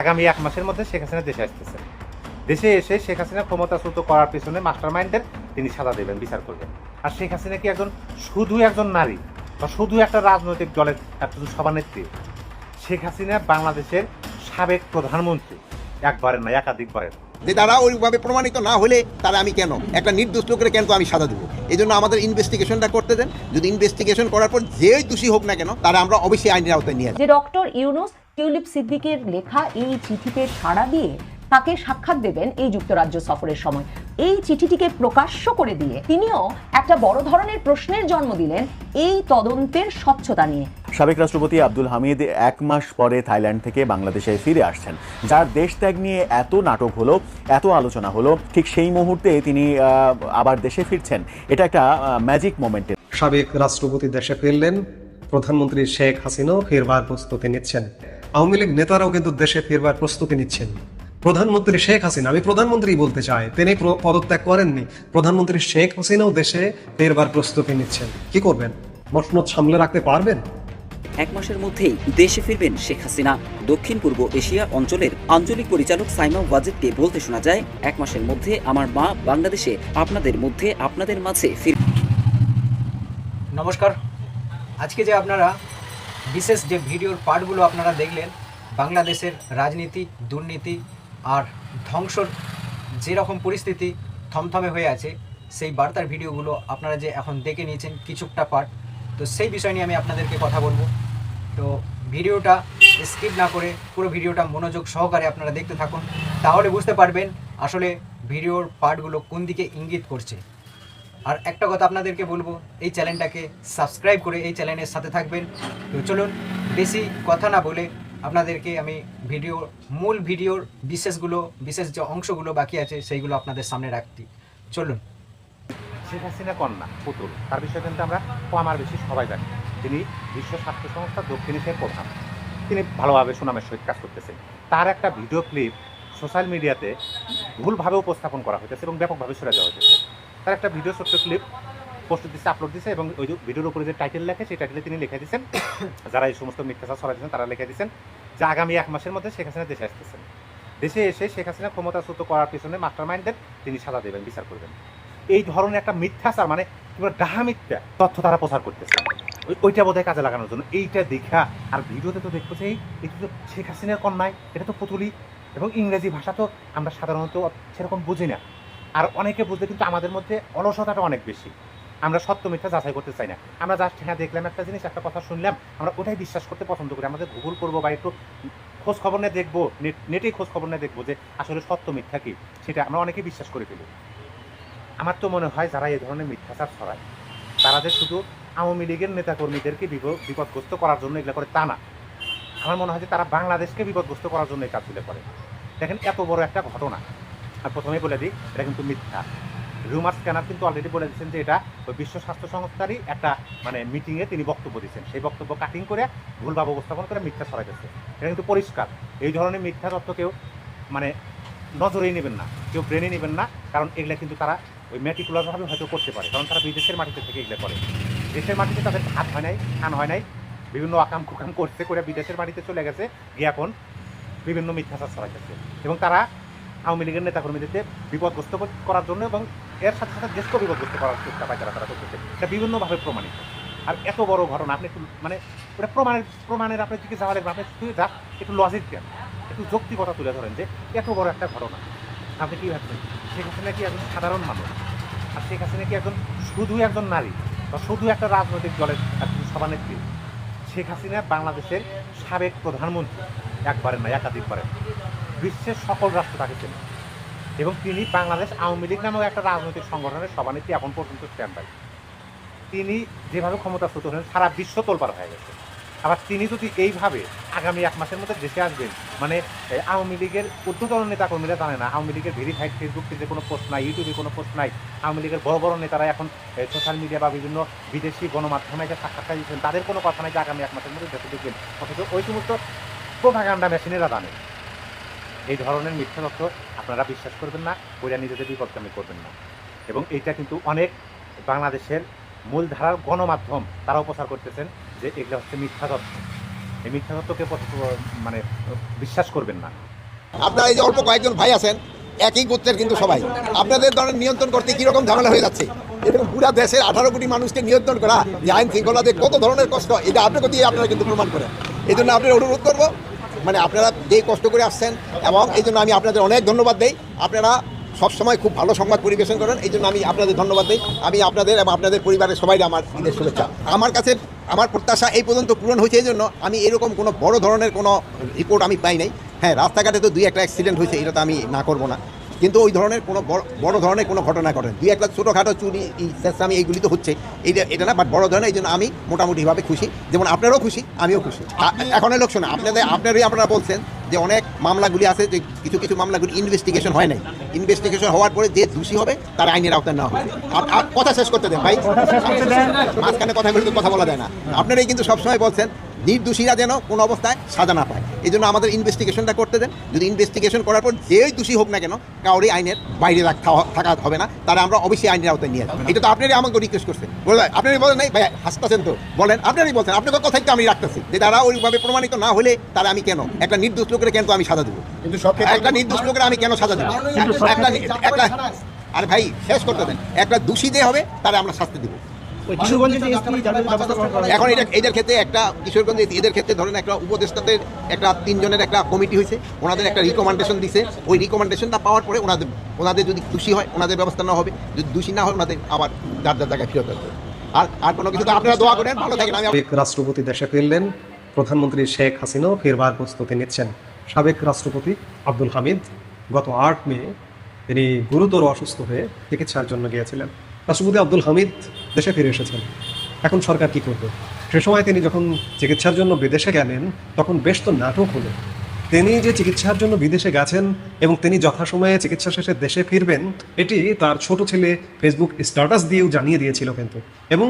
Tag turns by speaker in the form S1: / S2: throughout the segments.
S1: আগামী 1 মাসের মধ্যে শেখ হাসিনা দেশে আসতেছেন। দেশে এসে শেখ হাসিনা ক্ষমতাচ্যুত করার পেছনে মাস্টারমাইন্ডদের তিনি সাজা দেবেন, বিচার করবেন। আর শেখ হাসিনা কি শুধু একজন নারী বা শুধু একটা রাজনৈতিক দলের একজন সভানেত্রী? শেখ হাসিনা বাংলাদেশের সাবেক প্রধানমন্ত্রী, একবারের না একাধিকবারের।
S2: যে তারা ওইভাবে প্রমাণিত না হলে তারা আমি কেন একটা নির্দোষ লোকের কেন আমি সাজা দেবো? এই জন্য আমাদের ইনভেস্টিগেশনটা করতে দেন। যদি ইনভেস্টিগেশন করার পর যেই দোষী হোক না কেন তারা আমরা অবশ্যই আইনের আওতায় নিয়ে আসবো।
S3: যে ডক্টর ইউনূস টিউলিপ সিদ্দিকের লেখা এই চিঠিতে সাড়া দিয়ে তাকে সাক্ষাৎ দেবেন এই যুক্তরাজ্য সফরের সময়। এই চিঠিটিকে প্রকাশ্য করে দিয়ে তিনিও একটা বড় ধরনের প্রশ্নের জন্ম দিলেন এই তদন্তের স্বচ্ছতা নিয়ে।
S4: সাবেক রাষ্ট্রপতি আব্দুল হামিদ 1 মাস পরে থাইল্যান্ড থেকে বাংলাদেশে ফিরে আসছেন। যার দেশ ত্যাগ নিয়ে এত নাটক হলো, এত আলোচনা হলো, ঠিক সেই মুহূর্তে তিনি আবার দেশে ফিরছেন। এটা একটা ম্যাজিক মোমেন্টের।
S5: সাবেক রাষ্ট্রপতি দেশে ফিরলেন, প্রধানমন্ত্রী শেখ হাসিনাও ফিরবার প্রস্তুতি নিচ্ছেন। আওয়ামী লীগ নেতারাও কিন্তু দেশে ফিরবার প্রস্তুতি নিচ্ছেন। প্রধানমন্ত্রী শেখ হাসিনা, আমি প্রধানমন্ত্রী বলতে চাই, তিনি পদত্যাগ করেননি। প্রধানমন্ত্রী শেখ হাসিনাও দেশে ফেরবার প্রস্তুতি নিচ্ছেন। কি করবেন? মসনদ সামলে রাখতে পারবেন?
S6: 1 মাসের মধ্যেই দেশে ফিরবেন শেখ হাসিনা। দক্ষিণ পূর্ব এশিয়া অঞ্চলের আঞ্চলিক পরিচালক সাইমা ওয়াজেদকে বলতে শোনা যায়, 1 মাসের মধ্যে আমার মা বাংলাদেশে আপনাদের মাঝে ফির।
S7: নমস্কার। আজকে যে আপনারা বিশেষ যে ভিডিওর পার্টগুলো আপনারা দেখলেন, বাংলাদেশের রাজনীতি, দুর্নীতি আর ধ্বংসর যেরকম পরিস্থিতি থমথমে হয়ে আছে, সেই বার্তার ভিডিওগুলো আপনারা যে এখন দেখে নিয়েছেন কিছুটা পার্ট, তো সেই বিষয় নিয়ে আমি আপনাদেরকে কথা বলবো। তো ভিডিওটা স্কিপ না করে পুরো ভিডিওটা মনোযোগ সহকারে আপনারা দেখতে থাকুন, তাহলে বুঝতে পারবেন আসলে ভিডিওর পার্টগুলো কোন দিকে ইঙ্গিত করছে। আর একটা কথা আপনাদেরকে বলবো, এই চ্যানেলটাকে সাবস্ক্রাইব করে এই চ্যানেলের সাথে থাকবেন। তো চলুন বেশি কথা না বলে আপনাদেরকে আমি মূল ভিডিওর বিশেষ যে অংশগুলো বাকি আছে সেইগুলো আপনাদের সামনে রাখছি। চলুন।
S1: শেখ হাসিনা কন্যা পুতুল, তার বিষয়ে কিন্তু আমরা আমার বেশি সবাই জানি। তিনি বিশ্ব স্বাস্থ্য সংস্থা দক্ষিণ এশিয়ার প্রধান। তিনি ভালোভাবে সুনামের সহিত কাজ করতেছেন। তার একটা ভিডিও ক্লিপ সোশ্যাল মিডিয়াতে ভুলভাবে উপস্থাপন করা হয়েছে এবং ব্যাপকভাবে সরে দেওয়া হয়েছে। তার একটা ভিডিও ছোট্ট ক্লিপ পোস্ট দিচ্ছে, আপলোড দিচ্ছে, এবং ওই যে ভিডিওর উপরে যে টাইটেল লেখে সেই টাইটেলে তিনি লিখে দিচ্ছেন, যারা এই সমস্ত মিথ্যাচার ছড়াই দিচ্ছেন তারা লিখে দিচ্ছেন যে আগামী 1 মাসের মধ্যে শেখ হাসিনা দেশে আসতেছেন। দেশে এসে শেখ হাসিনা ক্ষমতাচ্যুত করার পেছনে মাস্টারমাইন্ডদের তিনি সাজা দেবেন, বিচার করবেন। এই ধরনের একটা মিথ্যাচার, মানে কিংবা ডাহা মিথ্যা তথ্য তারা প্রচার করতেছে ওইটা বোধহয় কাজে লাগানোর জন্য। এইটা দেখা আর ভিডিওতে তো দেখবো যে এটা তো শেখ হাসিনার কন্যায়, এটা তো পুতুলি, এবং ইংরেজি ভাষা তো আমরা সাধারণত সেরকম বুঝি না। আর অনেকে বুঝতে কিন্তু আমাদের মধ্যে অলসতাটা অনেক বেশি। আমরা সত্য মিথ্যা যাচাই করতে চাই না। আমরা জাস্ট হ্যাঁ দেখলাম একটা জিনিস, একটা কথা শুনলাম, আমরা ওটাই বিশ্বাস করতে পছন্দ করি। আমাদের গুগল করবো বা একটু খোঁজ খবর নিয়ে দেখবো, নেটেই খোঁজ খবর নিয়ে দেখবো যে আসলে সত্য মিথ্যা কি, সেটা আমরা অনেকেই বিশ্বাস করে ফেলি। আমার তো মনে হয় যারা এই ধরনের মিথ্যাচার ছড়ায় তারা যে শুধু আওয়ামী লীগের নেতাকর্মীদেরকে বিপদগ্রস্ত করার জন্য এগুলো করে তা না। আমার মনে হয় যে তারা বাংলাদেশকে বিপদগ্রস্ত করার জন্য এই কাজগুলো করে। দেখেন এত বড় একটা ঘটনা, আর প্রথমেই বলে দিই এটা কিন্তু মিথ্যা। রুমার স্ক্যানার কিন্তু অলরেডি বলে দিচ্ছেন যে এটা ওই বিশ্ব স্বাস্থ্য সংস্থারই একটা মিটিংয়ে তিনি বক্তব্য দিচ্ছেন, সেই বক্তব্য কাটিং করে ভুলভাবে উপস্থাপন করে মিথ্যা ছড়াইতেছে। এটা কিন্তু পরিষ্কার। এই ধরনের মিথ্যা তথ্য কেউ নজরেই নেবেন না, কেউ ব্রেনে নেবেন না, কারণ এগুলো কিন্তু তারা ওই ম্যাটিকুলারভাবে হয়তো করতে পারে, কারণ তারা বিদেশের মাটিতে থেকে এগুলো করে। দেশের মাটিতে তাদের হাত হয় নাই, কান হয় নাই, বিভিন্ন আকাম কুকাম করতে করে বিদেশের মাটিতে চলে গেছে, গিয়ে এখন বিভিন্ন মিথ্যাচার ছড়াইতেছে। এবং তারা আওয়ামী লীগের নেতাকর্মীদেরকে বিপদগ্রস্ত করার জন্য এবং এর সাথে সাথে দেশকে বিপদগ্রস্ত করার চেষ্টা পায় তারা করতেছে। এটা বিভিন্নভাবে প্রমাণিত। আর এত বড় ঘটনা আপনি একটু ওটা প্রমাণের আপনার দিকে যাওয়ার আপনি একটু লজিক দেন, একটু যৌক্তিকতা তুলে ধরেন যে এত বড় একটা ঘটনা আপনি কী ভাবছেন? শেখ হাসিনা কি একজন সাধারণ মানুষ? আর শেখ হাসিনা কি শুধু একজন নারী বা শুধু একটা রাজনৈতিক দলের একজন সভানেত্রী? শেখ হাসিনা বাংলাদেশের সাবেক প্রধানমন্ত্রী, একবারের না একাধিকবারের। বিশ্বের সকল রাষ্ট্র তাকে চেনে, এবং তিনি বাংলাদেশ আওয়ামী লীগ নামক একটা রাজনৈতিক সংগঠনের সভানেত্রী এখন পর্যন্ত স্ট্যান্ড বাই। তিনি যেভাবে ক্ষমতাচ্যুত হলেন সারা বিশ্ব তোলপাড় হয়ে গেছে। আবার তিনি যদি এইভাবে আগামী 1 মাসের মধ্যে দেশে আসবেন, আওয়ামী লীগের ঊর্ধ্বতন নেতাকর্মীরা জানে না, আওয়ামী লীগের ভেরিফাইড ফেসবুক পেজে কোনো পোস্ট নাই, ইউটিউবে কোনো পোস্ট নাই, আওয়ামী লীগের বড় বড় নেতারা এখন সোশ্যাল মিডিয়া বা বিভিন্ন বিদেশি গণমাধ্যমে যে সাক্ষাৎকার দিচ্ছেন তাদের কোনো কথা নাই যে আগামী 1 মাসের মধ্যে দেশে দেখবেন। অথচ ওই সমস্ত প্রোপাগান্ডা মেশিনেরা জানে। এই ধরনের মিথ্যা তথ্য আপনারা বিশ্বাস করবেন না, ওইটা নিজেদের বিপদগামী করবেন না। এবং এইটা কিন্তু অনেক বাংলাদেশের মূলধারার গণমাধ্যম তারাও প্রচার করতেছেন যে এগুলো হচ্ছে মিথ্যা তথ্য। এই মিথ্যা তথ্যকে বিশ্বাস করবেন না।
S2: আপনারা এই যে অল্প কয়েকজন ভাই আছেন একই গোত্রের কিন্তু সবাই আপনাদের ধরেন নিয়ন্ত্রণ করতে কীরকম ঝামেলা হয়ে যাচ্ছে। এরকম পুরা দেশের 18 কোটি মানুষকে নিয়ন্ত্রণ করা যে আইন শৃঙ্খলাতে কত ধরনের কষ্ট, এটা আপনাকে দিয়ে আপনারা কিন্তু প্রমাণ করেন। এই জন্য আপনার অনুরোধ করবো, মানে আপনারা যে কষ্ট করে আসছেন, এবং এই জন্য আমি আপনাদের অনেক ধন্যবাদ দিই। আপনারা সবসময় খুব ভালো সংবাদ পরিবেশন করেন, এই জন্য আমি আপনাদের ধন্যবাদ দিই। আমি আপনাদের এবং আপনাদের পরিবারের সবাই আমার ঈদের শুভেচ্ছা। আমার কাছে আমার প্রত্যাশা এই পর্যন্ত পূরণ হয়েছে, এই জন্য আমি এরকম কোনো বড় ধরনের কোনো রিপোর্ট আমি পাই নাই। হ্যাঁ, রাস্তাঘাটে তো 2-1 অ্যাক্সিডেন্ট হয়েছে, এটা তো আমি না করবো না, কিন্তু ওই ধরনের কোনো বড় ধরনের কোনো ঘটনা ঘটেন 2-1 ছোটোখাটো চুরি আমি এইগুলি তো হচ্ছে, এটা না, বাট বড় ধরনের। এই জন্য আমি মোটামুটিভাবে খুশি, যেমন আপনারাও খুশি, আমিও খুশি। এখন লোক শোনা আপনারা বলছেন যে অনেক মামলাগুলি আছে, যে কিছু কিছু মামলাগুলি ইনভেস্টিগেশন হয় নাই। ইনভেস্টিগেশন হওয়ার পরে যে দোষী হবে তার আইনের আওতায় নেওয়া হবে। কথা শেষ করতে দেন ভাই, মাঝখানে কথা বলতে কথা বলা যায় না। আপনারাই কিন্তু সবসময় বলছেন নির্দোষীরা যেন কোনো অবস্থায় সাজা না পায়, এই জন্য আমাদের ইনভেস্টিগেশনটা করতে দেন। যদি ইনভেস্টিগেশন করার পর যেই দোষী হোক না কেন, কাউরই আইনের বাইরে থাকা হবে না, তারা আমরা অবশ্যই আইনের আওতায় নিয়ে যাবো। এটা তো আপনারই আমাকে রিকোয়েস্ট করছেন, বলে আপনারই বলেন নাই ভাই, হাসতেছেন তো, বলেন আপনারই বলছেন, আপনাদের কথাই তো আমি রাখতেছি যে তারা ওইভাবে প্রমাণিত না হলে তারা আমি কেন একটা নির্দোষ লোকের কেন আমি সাজা দেবো, কিন্তু একটা নির্দোষ লোকের আমি কেন সাজা দেবো? একটা আর ভাই শেষ করতে দেন, একটা দোষী যে হবে তারা আমরা শাস্তি দেবো। এখন এদের ক্ষেত্রে একটা কিশোরগঞ্জে এদের ক্ষেত্রে ধরেন একটা উপদেষ্টাদের একটা 3 জনের একটা কমিটি হয়েছে, ওনাদের একটা রিকমেন্ডেশন দিছে। ওই রিকমেন্ডেশনটা পাওয়ার পরে ওনাদের যদি দোষী হয় ওনাদের ব্যবস্থা না হবে, যদি দোষী না হয় ওনাদের আবার যার জায়গায় ফেরত আসবে। আর কোনো কিছু আপনারা দোয়া করেন, ভালো থাকেন। আমি
S5: সাবেক রাষ্ট্রপতি দেশে ফিরলেন, প্রধানমন্ত্রী শেখ হাসিনাও ফেরবার প্রস্তুতি নিচ্ছেন। সাবেক রাষ্ট্রপতি আব্দুল হামিদ গত 8 মে তিনি গুরুতর অসুস্থ হয়ে চিকিৎসার জন্য গিয়েছিলেন। রাষ্ট্রপতি আব্দুল হামিদ দেশে ফিরে এসেছেন, এখন সরকার কি করবে? সে সময় তিনি যখন চিকিৎসার জন্য বিদেশে গেলেন তখন বেশ তো নাটক হলো। তিনি যে চিকিৎসার জন্য বিদেশে গেছেন এবং তিনি যথাসময়ে চিকিৎসা শেষে দেশে ফিরবেন, এটি তার ছোট ছেলে ফেসবুক স্ট্যাটাস দিয়েও জানিয়ে দিয়েছিল কিন্তু। এবং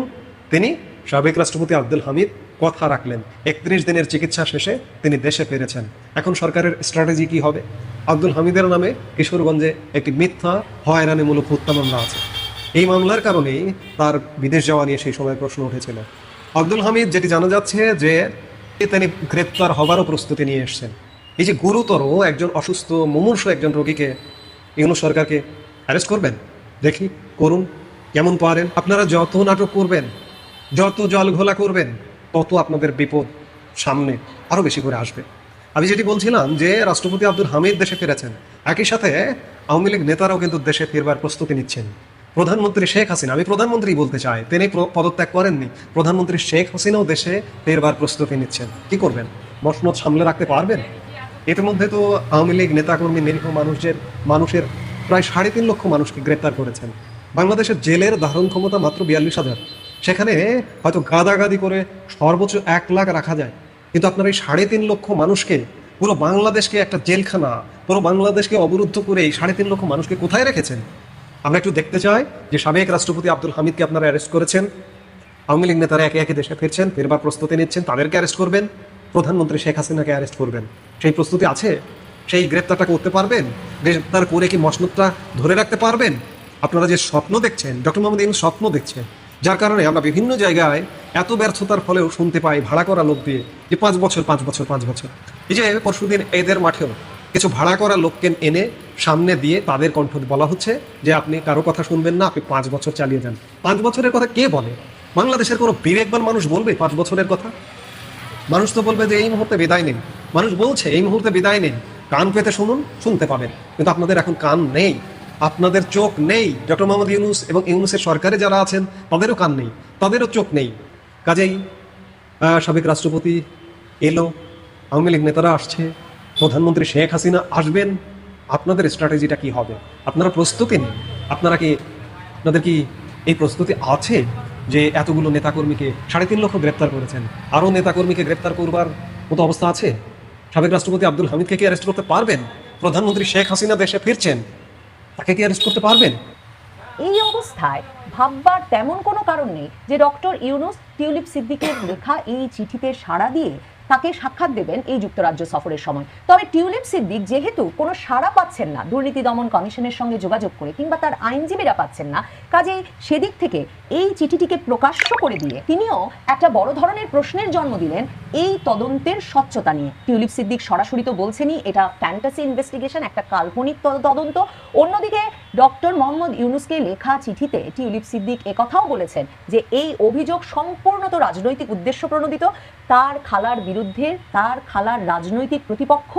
S5: তিনি সাবেক রাষ্ট্রপতি আব্দুল হামিদ কথা রাখলেন, 31 দিনের চিকিৎসা শেষে তিনি দেশে ফিরেছেন। এখন সরকারের স্ট্র্যাটেজি কি হবে? আব্দুল হামিদের নামে কিশোরগঞ্জে একটি মিথ্যা হয়রানিমূলক হত্যা মামলা আছে। এই মামলার কারণেই তার বিদেশ যাওয়া নিয়ে সেই সময় প্রশ্ন উঠেছিল। আব্দুল হামিদ, যেটি জানা যাচ্ছে যে তিনি গ্রেপ্তার হবারও প্রস্তুতি নিয়ে এসেছেন। এই যে গুরুতর একজন অসুস্থ মুমূর্ষু একজন রোগীকে ইউনূস সরকারকে অ্যারেস্ট করবেন, দেখি করুন, কেমন পারেন। আপনারা যত নাটক করবেন, যত জল ঘোলা করবেন, তত আপনাদের বিপদ সামনে আরও বেশি করে আসবে। আমি যেটি বলছিলাম যে রাষ্ট্রপতি আব্দুল হামিদ দেশে ফিরেছেন, একই সাথে আওয়ামী লীগ নেতারাও কিন্তু দেশে ফিরবার প্রস্তুতি নিচ্ছেন। প্রধানমন্ত্রী শেখ হাসিনা, আমি প্রধানমন্ত্রী বলতে চাই, তিনি পদত্যাগ করেননি। প্রধানমন্ত্রী শেখ হাসিনাও দেশে ফেরবার প্রস্তুতি নিচ্ছেন। কি করবেন? মসনদ সামলে রাখতে পারবেন? ইতিমধ্যে তো আওয়ামী লীগ নেতাকর্মী নিরীহ মানুষের প্রায় 3.5 লক্ষ মানুষকে গ্রেপ্তার করেছেন। বাংলাদেশের জেলের ধারণ ক্ষমতা মাত্র 42,000, সেখানে হয়তো গাদাগাদি করে সর্বোচ্চ 1 লাখ রাখা যায়, কিন্তু আপনার এই 3.5 লক্ষ মানুষকে, পুরো বাংলাদেশকে একটা জেলখানা, পুরো বাংলাদেশকে অবরুদ্ধ করে এই 3.5 লক্ষ মানুষকে কোথায় রেখেছেন? আমরা একটু দেখতে চাই যে সাবেক রাষ্ট্রপতি আব্দুল হামিদকে আপনারা অ্যারেস্ট করেছেন, আওয়ামী লীগ নেতারা একে একে দেশে ফিরছেন, ফেরবার প্রস্তুতি নিচ্ছেন, তাদেরকে অ্যারেস্ট করবেন, প্রধানমন্ত্রী শেখ হাসিনাকে অ্যারেস্ট করবেন। সেই প্রস্তুতি আছে? সেই গ্রেপ্তারটা করতে পারবেন? গ্রেপ্তার করে কি মসনদটা ধরে রাখতে পারবেন? আপনারা যে স্বপ্ন দেখছেন, ডক্টর মোহাম্মদ ইউনূস স্বপ্ন দেখছেন, যার কারণে আমরা বিভিন্ন জায়গায় এত ব্যর্থতার ফলেও শুনতে পাই ভাড়া করা লোক দিয়ে যে 5 বছর। এই যে পরশুদিন এদের মাঠেও কিছু ভাড়া করা লোককে এনে সামনে দিয়ে তাদের কণ্ঠ বলা হচ্ছে যে আপনি কারো কথা শুনবেন না, আপনি 5 বছর চালিয়ে যান। 5 বছরের কথা কে বলে? বাংলাদেশের কোনো বিবেকবান মানুষ বলবে 5 বছরের কথা? মানুষ তো বলবে যে এই মুহূর্তে বিদায় নিন। মানুষ বলছে এই মুহূর্তে বিদায় নিন, কান পেতে শুনুন, শুনতে পাবেন। কিন্তু আপনাদের এখন কান নেই, আপনাদের চোখ নেই। ডক্টর মোহাম্মদ ইউনূস এবং ইউনূসের সরকারে যারা আছেন তাদেরও কান নেই, তাদেরও চোখ নেই। কাজেই সাবেক রাষ্ট্রপতি এলো, আওয়ামী লীগ নেতারা আসছে, প্রধানমন্ত্রী শেখ হাসিনা আসবেন, আপনাদের স্ট্র্যাটেজিটা কি হবে? আপনারা প্রস্তুতি নিন। আপনাদের কি এই প্রস্তুতি আছে যে এতগুলো নেতাকর্মীকে 3.5 লক্ষ গ্রেপ্তার করেছেন, আরও নেতাকর্মীকে গ্রেপ্তার করবার মতো অবস্থা আছে? সাবেক রাষ্ট্রপতি আব্দুল হামিদকে কি অ্যারেস্ট করতে পারবেন? প্রধানমন্ত্রী শেখ হাসিনা দেশে ফিরছেন, তাকে কি অ্যারেস্ট করতে পারবেন?
S3: এই অবস্থায় ভাববার তেমন কোনো কারণ নেই যে ডক্টর ইউনূস টিউলিপ সিদ্দিকের লেখা এই চিঠিতে সাড়া দিয়ে তাকে সাক্ষাৎ দেবেন এই যুক্তরাজ্য সফরের সময়। তবে টিউলিপ সিদ্দিক যেহেতু কোনো সাড়া পাচ্ছেন না দুর্নীতি দমন কমিশনের সঙ্গে যোগাযোগ করে, কিংবা তার আইনজীবীরা পাচ্ছেন না, কাজেই সেদিক থেকে এই চিঠিটিকে প্রকাশ্য করে দিয়ে তিনিও একটা বড় ধরনের প্রশ্নের জন্ম দিলেন এই তদন্তের স্বচ্ছতা নিয়ে। টিউলিপ সিদ্দিক সরাসরি তো বলছেনই এটা ফ্যান্টাসি ইনভেস্টিগেশন, একটা কাল্পনিক তদন্ত। অন্যদিকে ডক্টর মোহাম্মদ ইউনূসকে লেখা চিঠিতে টিউলিপ সিদ্দিক একথাও বলেছেন যে এই অভিযোগ সম্পূর্ণত রাজনৈতিক উদ্দেশ্য প্রণোদিত। তার খালার বিরুদ্ধে তার খালার রাজনৈতিক প্রতিপক্ষ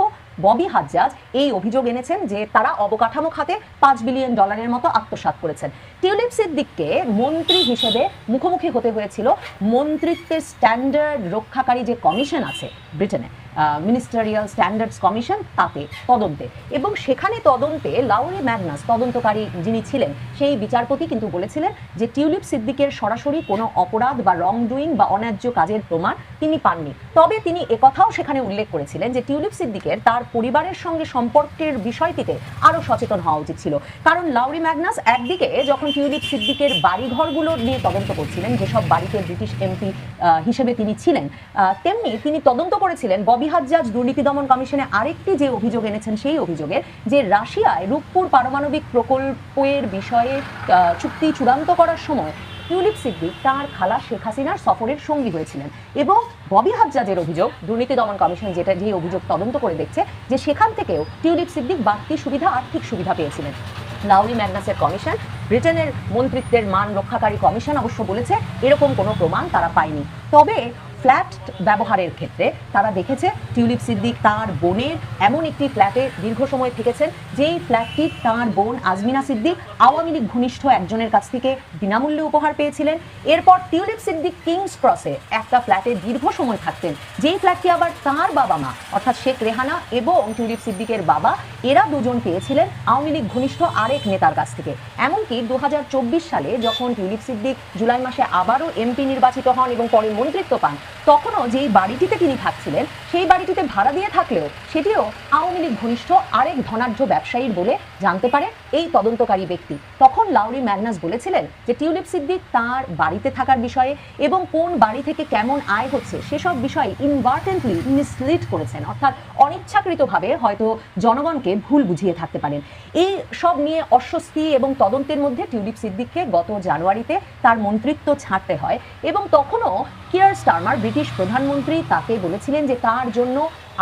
S3: ববি হাজ্জাজ এই অভিযোগ এনেছেন যে তারা অবকাঠামো খাতে $5 বিলিয়ন মতো আত্মসাৎ করেছেন। টিউলিপ সিদ্দিককে মন্ত্রী হিসেবে মুখোমুখি হতে হয়েছিল মন্ত্রিত্বের স্ট্যান্ডার্ড রক্ষাকারী যে কমিশন আছে ব্রিটেনে, মিনিস্টারিয়াল স্ট্যান্ডার্ডস কমিশন, তাতে তদন্তে। এবং সেখানে তদন্তে লাউরি ম্যাগনাস তদন্তকারী যিনি ছিলেন সেই বিচারপতি কিন্তু বলেছিলেন যে টিউলিপ সিদ্দিকের সরাসরি কোনো অপরাধ বা রং ডুইং বা অন্যায্য কাজের প্রমাণ তিনি পাননি। তবে তিনি একথাও সেখানে উল্লেখ করেছিলেন যে টিউলিপ সিদ্দিকের তার পরিবারের সঙ্গে সম্পর্কের বিষয়টিতে আরও সচেতন হওয়া উচিত ছিল। কারণ লাউরি ম্যাগনাস একদিকে যখন টিউলিপ সিদ্দিকের বাড়িঘরগুলো নিয়ে তদন্ত করছিলেন, যেসব বাড়িতে ব্রিটিশ এমপি হিসেবে তিনি ছিলেন, তেমনি তিনি তদন্ত করেছিলেন ববি হাজ্জাজ দুর্নীতি দমন কমিশনে আরেকটি যে অভিযোগ এনেছেন সেই অভিযোগের, যে রাশিয়ায় রূপপুর পারমাণবিক প্রকল্পের বিষয়ে চুক্তি চূড়ান্ত করার সময় টিউলিপ সিদ্দিক তার খালা শেখ হাসিনার সফরের সঙ্গী হয়েছিলেন। এবং ববি হাজ্জাজের অভিযোগ, দুর্নীতি দমন কমিশন যে অভিযোগ তদন্ত করে দেখছে, যে সেখান থেকেও টিউলিপ সিদ্দিক বাড়তি সুবিধা, আর্থিক সুবিধা পেয়েছিলেন। লাউরি ম্যাগনাসের কমিশন, ব্রিটেনের মন্ত্রিত্বের মান রক্ষাকারী কমিশন অবশ্য বলেছে এরকম কোনো প্রমাণ তারা পায়নি। তবে ফ্ল্যাট ব্যবহারের ক্ষেত্রে তারা দেখেছে টিউলিপ সিদ্দিক তার বোনের এমন একটি ফ্ল্যাটে দীর্ঘ সময় থেকেছেন যেই ফ্ল্যাটটি তার বোন আজমিনা সিদ্দিক আওয়ামী লীগ ঘনিষ্ঠ একজনের কাছ থেকে বিনামূল্যে উপহার পেয়েছিলেন। এরপর টিউলিপ সিদ্দিক কিংস ক্রসে একটা ফ্ল্যাটে দীর্ঘ সময় থাকতেন, যেই ফ্ল্যাটটি আবার তার বাবা মা অর্থাৎ শেখ রেহানা এবং টিউলিপ সিদ্দিকের বাবা এরা দুজন পেয়েছিলেন আওয়ামী লীগ ঘনিষ্ঠ আরেক নেতার কাছ থেকে। এমনকি 2024 সালে যখন টিউলিপ সিদ্দিক জুলাই মাসে আবারও এমপি নির্বাচিত হন এবং পরে মন্ত্রিত্ব পান, তখনও যেই বাড়িটিতে তিনি থাকছিলেন সেই বাড়িটিতে ভাড়া দিয়ে থাকলেও সেটিও আওয়ামী লীগ ঘনিষ্ঠ আরেক ধনাঢ্য ব্যবসায়ীর বলে জানতে পারে এই তদন্তকারী ব্যক্তি। তখন লাউরি ম্যাগনাস বলেছিলেন যে টিউলিপ সিদ্দিক তার বাড়িতে থাকার বিষয়ে এবং কোন বাড়ি থেকে কেমন আয় হচ্ছে সেসব বিষয়ে ইনভার্টেন্টলি মিসলিড করেছেন, অর্থাৎ অনিচ্ছাকৃতভাবে হয়তো জনগণকে ভুল বুঝিয়ে থাকতে পারেন। এই সব নিয়ে অস্বস্তি এবং তদন্তের মধ্যে টিউলিপ সিদ্দিককে গত জানুয়ারিতে তার মন্ত্রিত্ব ছাড়তে হয় এবং তখনও কিয়ার স্টারমার ব্রিটিশ প্রধানমন্ত্রী তাকে বলেছিলেন যে তার জন্য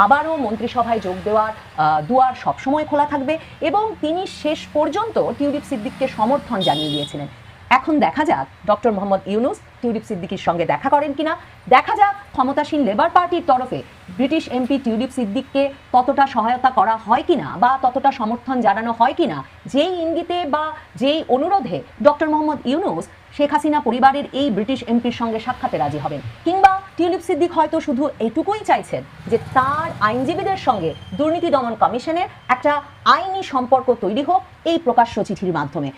S3: আবারও মন্ত্রিসভায় যোগ দেওয়ার দুয়ার সবসময় খোলা থাকবে এবং তিনি শেষ পর্যন্ত টিউলিপ সিদ্দিককে সমর্থন জানিয়ে দিয়েছিলেন। এখন দেখা যাক ডক্টর মোহাম্মদ ইউনূস টিউলিপ সিদ্দিকির সঙ্গে দেখা করেন কিনা, দেখা যাক ক্ষমতাসীন লেবার পার্টির তরফে ব্রিটিশ এমপি টিউলিপ সিদ্দিককে ততটা সহায়তা করা হয় কিনা বা ততটা সমর্থন জানানো হয় কিনা যেই ইঙ্গিতে বা যেই অনুরোধে ডক্টর মোহাম্মদ ইউনূস শেখ হাসিনা পরিবারের এই ব্রিটিশ এমপির সঙ্গে সাক্ষাতে রাজি হবেন, কিংবা টিউলিপ সিদ্দিক হয়তো শুধু এটুকুই চাইছেন যে তার আইনজীবীদের সঙ্গে দুর্নীতি দমন কমিশনের একটা আইনি সম্পর্ক তৈরি হোক এই প্রকাশ্য চিঠির মাধ্যমে।